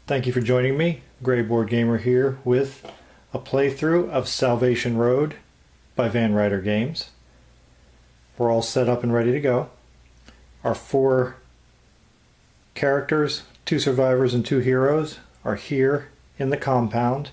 Thank you for joining me, Gray Board Gamer here with a playthrough of Salvation Road by Van Ryder Games. We're all set up and ready to go. Our 4 characters, 2 survivors and 2 heroes, are here in the compound,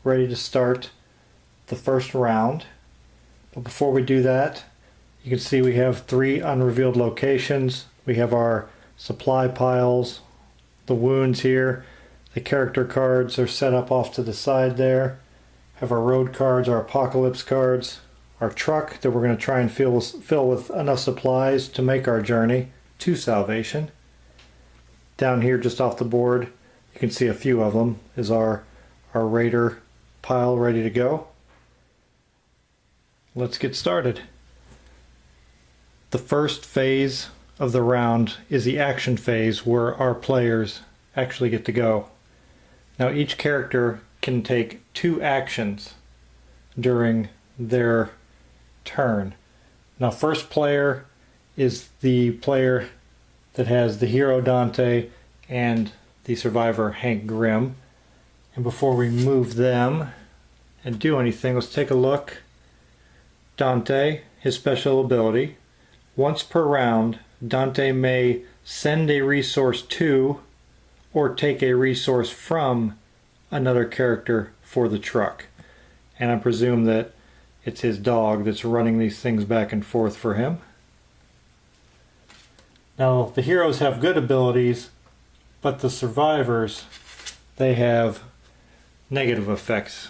ready to start the first round. But before we do that, you can see we have 3 unrevealed locations. We have our supply piles, the wounds here, the character cards are set up off to the side there. Have our road cards, our apocalypse cards, our truck that we're going to try and fill with enough supplies to make our journey to salvation. Down here just off the board, you can see a few of them, is our raider pile ready to go. Let's get started. The first phase of the round is the action phase where our players actually get to go. Now each character can take 2 actions during their turn. Now first player is the player that has the hero Dante and the survivor Hank Grimm. And before we move them and do anything, let's take a look. Dante, his special ability. Once per round, Dante may send a resource to or take a resource from another character for the truck. And I presume that it's his dog that's running these things back and forth for him. Now, the heroes have good abilities, but the survivors, they have negative effects.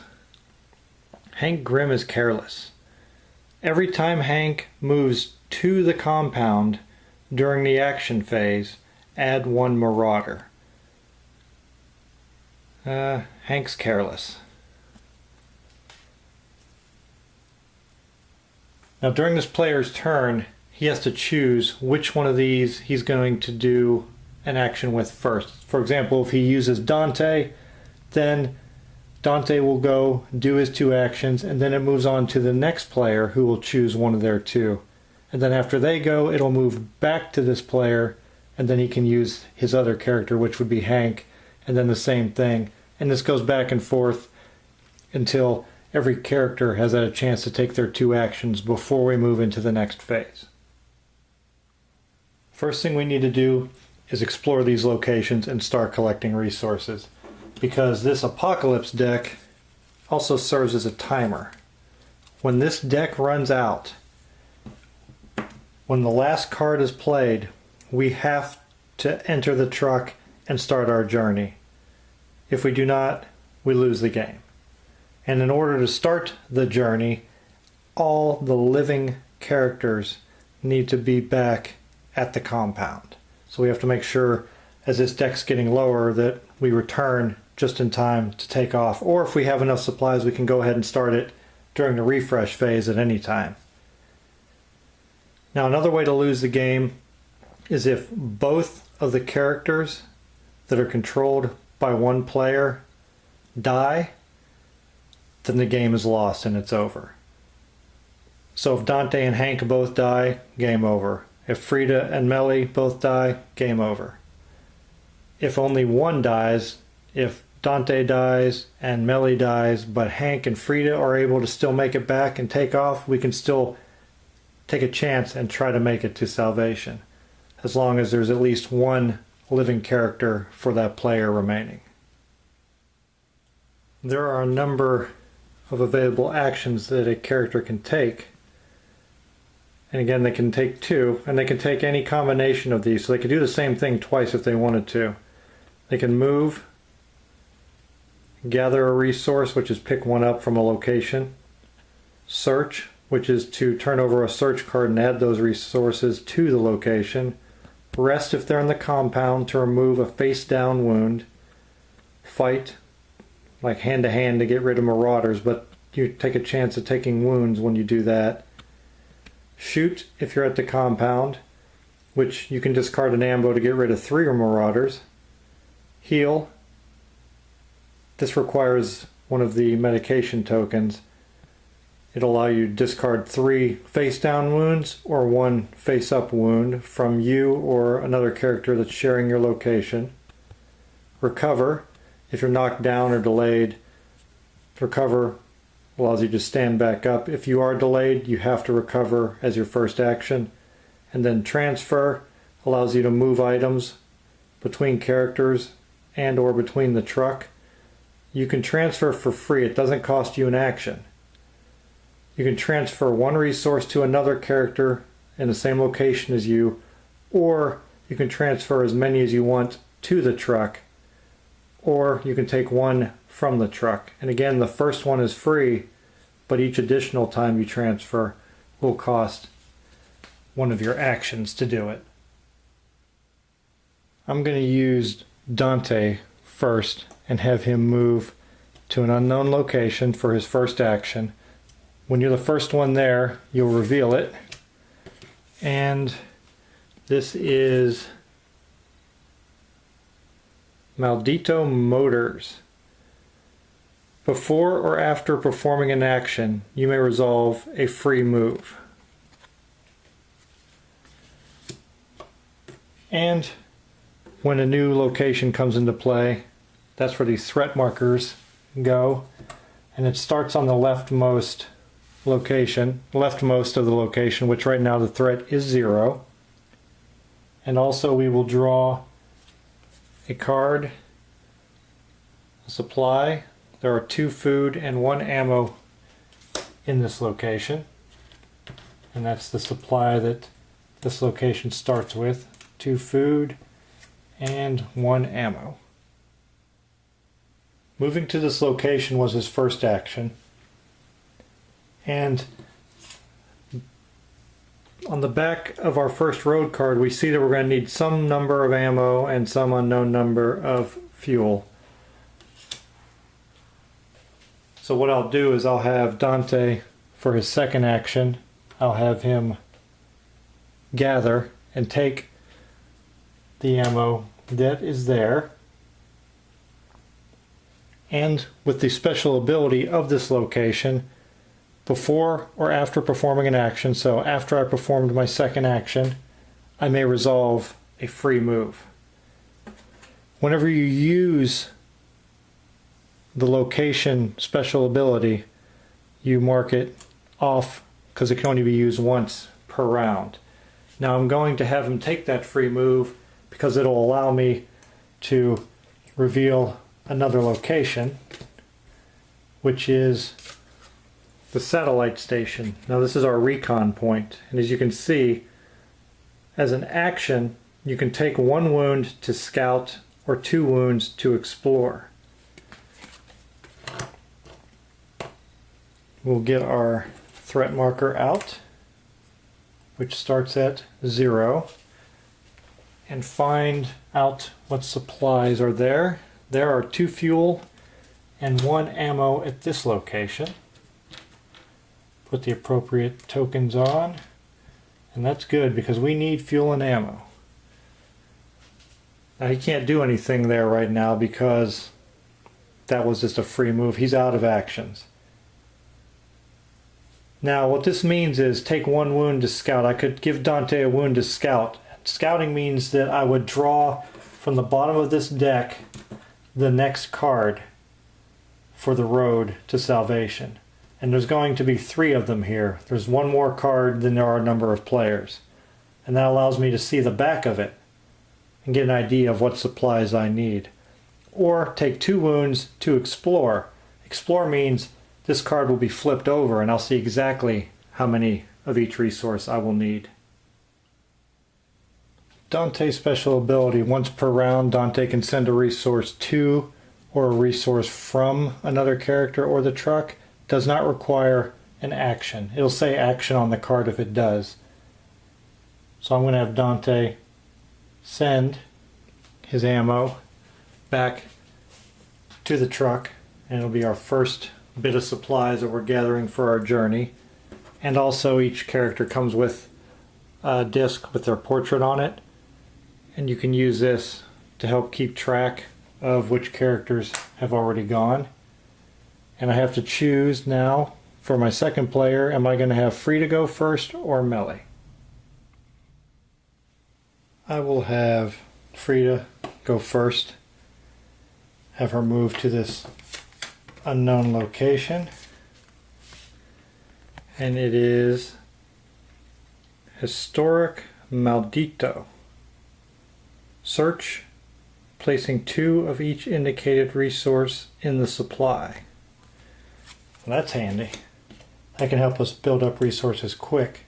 Hank Grimm is careless. Every time Hank moves to the compound during the action phase, add 1 marauder. Hank's careless. Now during this player's turn, he has to choose which one of these he's going to do an action with first. For example, if he uses Dante, then Dante will go do his 2 actions, and then it moves on to the next player who will choose one of their 2. And then after they go, it'll move back to this player, and then he can use his other character, which would be Hank, and then the same thing. And this goes back and forth until every character has had a chance to take their 2 actions before we move into the next phase. First thing we need to do is explore these locations and start collecting resources, because this Apocalypse deck also serves as a timer. When this deck runs out, when the last card is played, we have to enter the truck and start our journey. If we do not, we lose the game. And in order to start the journey, all the living characters need to be back at the compound. So we have to make sure, as this deck's getting lower, that we return just in time to take off. Or if we have enough supplies, we can go ahead and start it during the refresh phase at any time. Now another way to lose the game is if both of the characters that are controlled by one player die, then the game is lost and it's over. So if Dante and Hank both die, game over. If Frida and Melly both die, game over. If only one dies, if Dante dies and Melly dies, but Hank and Frida are able to still make it back and take off, we can still take a chance and try to make it to salvation, as long as there's at least one living character for that player remaining. There are a number of available actions that a character can take. And again, they can take 2, and they can take any combination of these, so they could do the same thing twice if they wanted to. They can move, gather a resource, which is pick 1 up from a location, search, which is to turn over a search card and add those resources to the location, rest if they're in the compound to remove a face down wound, fight, like hand to hand to get rid of marauders, but you take a chance of taking wounds when you do that, shoot if you're at the compound, which you can discard an ambo to get rid of 3 marauders, heal, this requires one of the medication tokens. It'll allow you to discard 3 face-down wounds or 1 face-up wound from you or another character that's sharing your location. recover if you're knocked down or delayed. Recover allows you to stand back up. If you are delayed, you have to recover as your first action. And then transfer allows you to move items between characters and or between the truck. You can transfer for free. It doesn't cost you an action. You can transfer one resource to another character in the same location as you, or you can transfer as many as you want to the truck, or you can take one from the truck. And again, the first one is free, but each additional time you transfer will cost one of your actions to do it. I'm going to use Dante first and have him move to an unknown location for his first action. When you're the first one there, you'll reveal it. And this is Maldito Motors. Before or after performing an action, you may resolve a free move. And when a new location comes into play, that's where these threat markers go. And it starts on the leftmost location, leftmost of the location, which right now the threat is 0. And also we will draw a card, a supply. There are 2 food and 1 ammo in this location. And that's the supply that this location starts with. 2 food and 1 ammo. Moving to this location was his first action. And on the back of our first road card, we see that we're going to need some number of ammo and some unknown number of fuel. So what I'll do is I'll have Dante, for his second action, I'll have him gather and take the ammo that is there. And with the special ability of this location, before or after performing an action, so after I performed my second action, I may resolve a free move. Whenever you use the location special ability, you mark it off because it can only be used once per round. Now I'm going to have him take that free move because it'll allow me to reveal another location, which is the satellite station. Now this is our recon point, and as you can see, as an action, you can take 1 wound to scout or 2 wounds to explore. We'll get our threat marker out, which starts at 0, and find out what supplies are there. There are 2 fuel and 1 ammo at this location. Put the appropriate tokens on, and that's good because we need fuel and ammo. Now he can't do anything there right now because that was just a free move. He's out of actions. Now what this means is take 1 wound to scout. I could give Dante a wound to scout. Scouting means that I would draw from the bottom of this deck the next card for the road to salvation. And there's going to be 3 of them here. There's 1 more card than there are a number of players. And that allows me to see the back of it and get an idea of what supplies I need. Or take 2 wounds to explore. Explore means this card will be flipped over and I'll see exactly how many of each resource I will need. Dante's special ability, once per round, Dante can send a resource to or a resource from another character or the truck. Does not require an action. It'll say action on the card if it does. So I'm going to have Dante send his ammo back to the truck, and it'll be our first bit of supplies that we're gathering for our journey. And also each character comes with a disc with their portrait on it, and you can use this to help keep track of which characters have already gone. And I have to choose now for my second player, am I going to have free to go first or melee? I will have free to go first. have her move to this unknown location. And it is Historic Maldito. Search, placing 2 of each indicated resource in the supply. Well, that's handy. That can help us build up resources quick.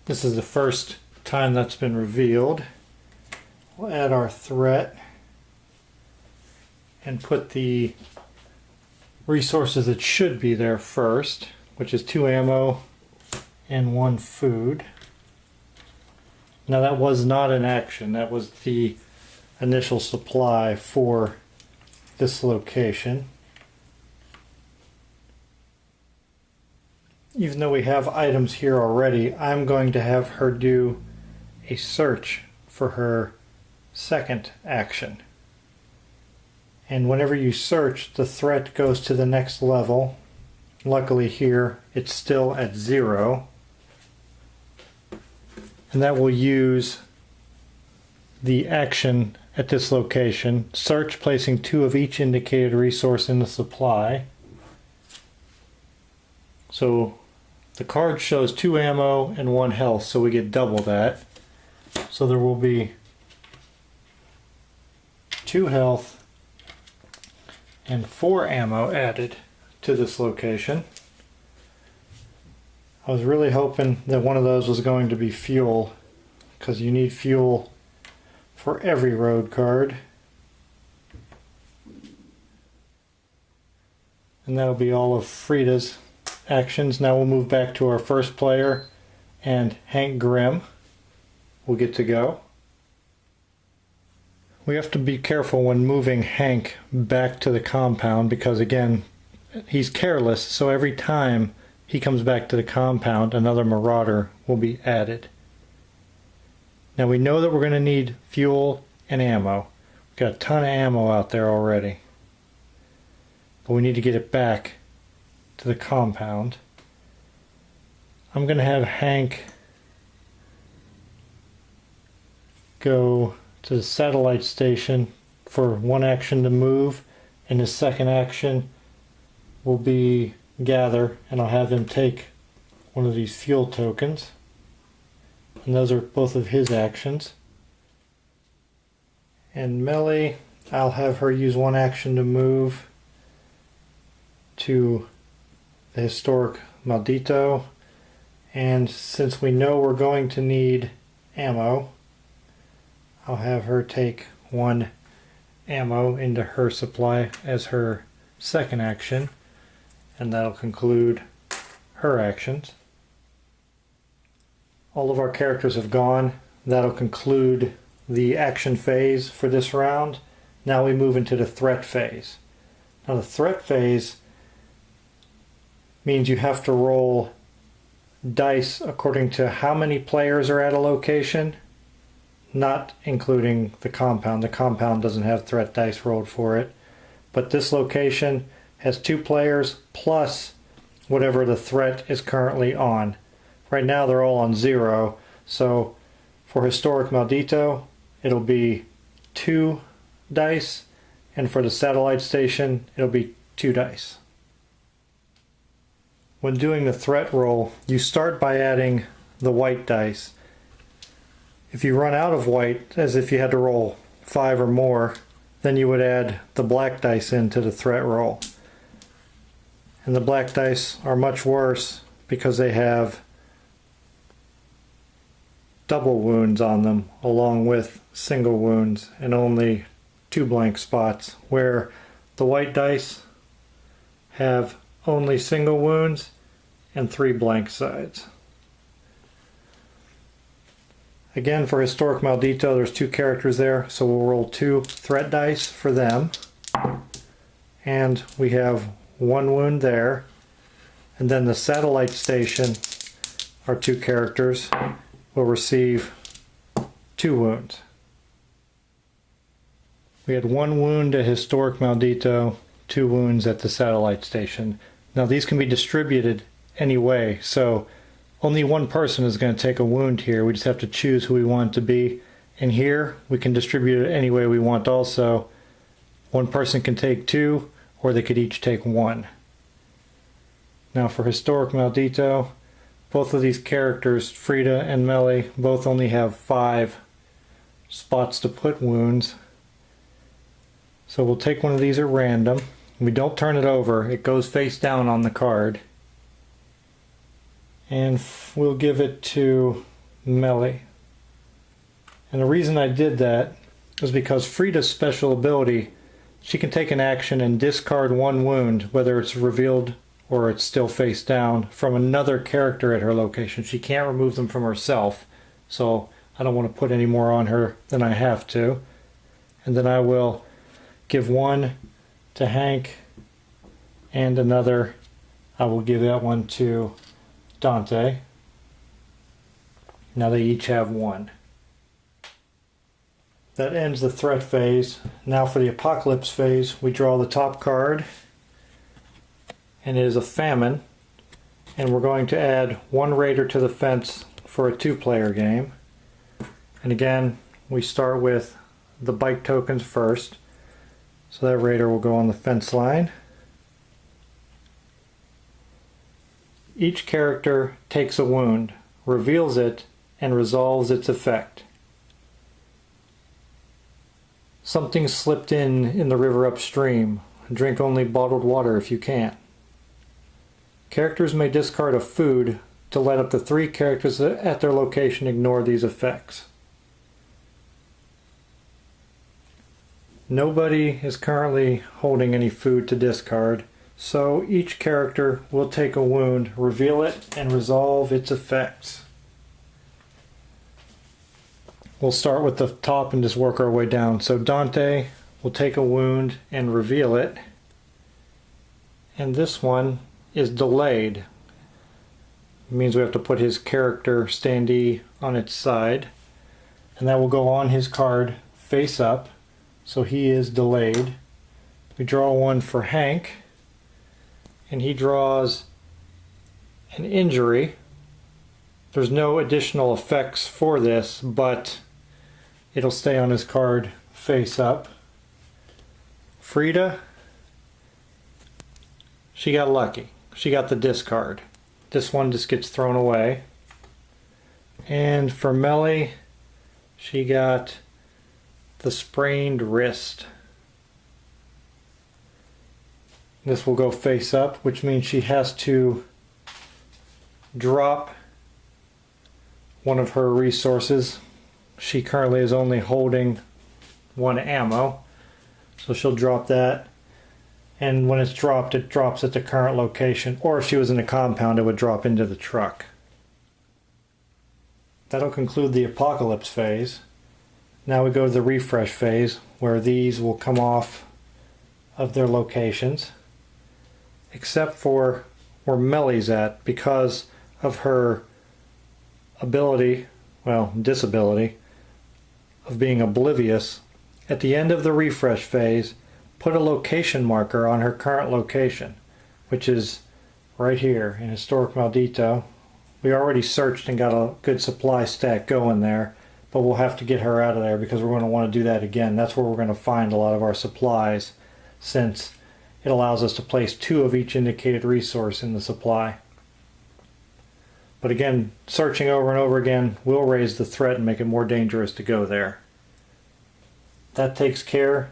This is the first time that's been revealed. We'll add our threat and put the resources that should be there first, which is 2 ammo and 1 food. Now that was not an action, that was the initial supply for this location. Even though we have items here already, I'm going to have her do a search for her second action. And whenever you search, the threat goes to the next level. Luckily here, it's still at 0. And that will use the action at this location. Search, placing 2 of each indicated resource in the supply. So the card shows 2 ammo and 1 health, so we get double that. So there will be 2 health and 4 ammo added to this location. I was really hoping that one of those was going to be fuel, because you need fuel for every road card. And that'll be all of Frida's actions. Now we'll move back to our first player, and Hank Grimm will get to go. We have to be careful when moving Hank back to the compound, because again, he's careless, so every time he comes back to the compound, another marauder will be added. Now we know that we're going to need fuel and ammo. We've got a ton of ammo out there already. But we need to get it back to the compound. I'm going to have Hank go to the satellite station for 1 action to move, and his second action will be gather, and I'll have him take one of these fuel tokens, and those are both of his actions. And Melly, I'll have her use 1 action to move to the Historic Maldito, and since we know we're going to need ammo, I'll have her take 1 ammo into her supply as her second action, and that'll conclude her actions. All of our characters have gone. That'll conclude the action phase for this round. Now we move into the threat phase. Now the threat phase means you have to roll dice according to how many players are at a location, not including the compound. The compound doesn't have threat dice rolled for it, but this location has 2 players plus whatever the threat is currently on. Right now they're all on 0, so for Historic Maldito it'll be 2 dice, and for the satellite station it'll be 2 dice. When doing the threat roll, you start by adding the white dice. If you run out of white, as if you had to roll 5 or more, then you would add the black dice into the threat roll. And the black dice are much worse because they have double wounds on them along with single wounds and only 2 blank spots, where the white dice have only single wounds and 3 blank sides. Again, for Historic Maldito, there's 2 characters there, so we'll roll 2 threat dice for them. And we have 1 wound there. And then the satellite station, our 2 characters, will receive 2 wounds. We had 1 wound at Historic Maldito, 2 wounds at the satellite station. Now these can be distributed anyway, so only 1 person is going to take a wound here. We just have to choose who we want it to be. And here we can distribute it any way we want also. One person can take 2, or they could each take 1. Now for Historic Maldito, both of these characters, Frida and Melly, both only have 5 spots to put wounds. So we'll take one of these at random. We don't turn it over, it goes face down on the card. And we'll give it to Melly. And the reason I did that is because Frida's special ability, she can take an action and discard 1 wound, whether it's revealed or it's still face down, from another character at her location. She can't remove them from herself, so I don't want to put any more on her than I have to. And then I will give 1 to Hank, and another, I will give that one to Dante. Now they each have 1. That ends the threat phase. Now for the apocalypse phase, we draw the top card, and it is a famine, and we're going to add 1 raider to the fence for a 2-player game. And again, we start with the bike tokens first, so that raider will go on the fence line. Each character takes a wound, reveals it, and resolves its effect. Something slipped in the river upstream. Drink only bottled water if you can. Characters may discard a food to let up to 3 characters at their location ignore these effects. Nobody is currently holding any food to discard, so each character will take a wound, reveal it, and resolve its effects. We'll start with the top and just work our way down. So Dante will take a wound and reveal it. And this one is delayed. It means we have to put his character standee on its side. And that will go on his card face up. So he is delayed. We draw 1 for Hank. And he draws an injury. There's no additional effects for this, but it'll stay on his card face up. Frida, she got lucky. She got the discard. This one just gets thrown away. And for Melly, she got the sprained wrist. This will go face up, which means she has to drop one of her resources. She currently is only holding 1 ammo, so she'll drop that, and when it's dropped, it drops at the current location, or if she was in a compound, it would drop into the truck. That'll conclude the apocalypse phase. Now we go to the refresh phase, where these will come off of their locations, except for where Melly's at, because of her ability, well, disability, of being oblivious. At the end of the refresh phase, put a location marker on her current location, which is right here in Historic Maldito. We already searched and got a good supply stack going there, but we'll have to get her out of there because we're going to want to do that again. That's where we're going to find a lot of our supplies, since it allows us to place 2 of each indicated resource in the supply. But again, searching over and over again will raise the threat and make it more dangerous to go there. That takes care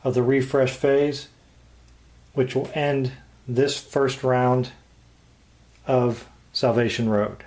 of the refresh phase, which will end this first round of Salvation Road.